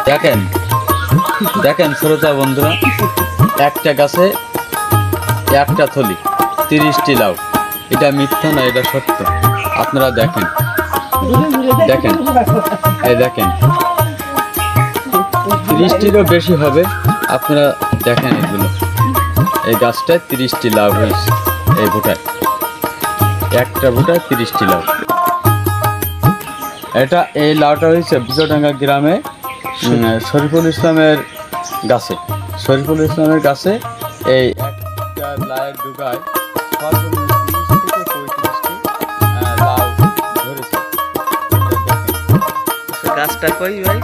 দেখেন দেখেন শ্রোতা বন্ধুরা, একটা গাছে একটা থলি 30টি লাউ। এটা মিথ্যা না, এটা সত্য। আপনারা দেখেন দেখেন এই দেখেন 30টিরও বেশি হবে। আপনারা দেখেন এগুলো, এই গাছটায় 30টি লাউ হয়েছে। এই ভুটায় একটা ভুটায় 30টি লাউ। এই লাউটা হয়েছে বিজয়ডাঙ্গা গ্রামে শরীফুল ইসলামের গাছে। শরীফুল ইসলামের গাছে এই একটা লাউয়ের ডুগায় সর্বনিম্ন 30 থেকে 35টি লাউ ধরেছে। গাছটা কই ভাই?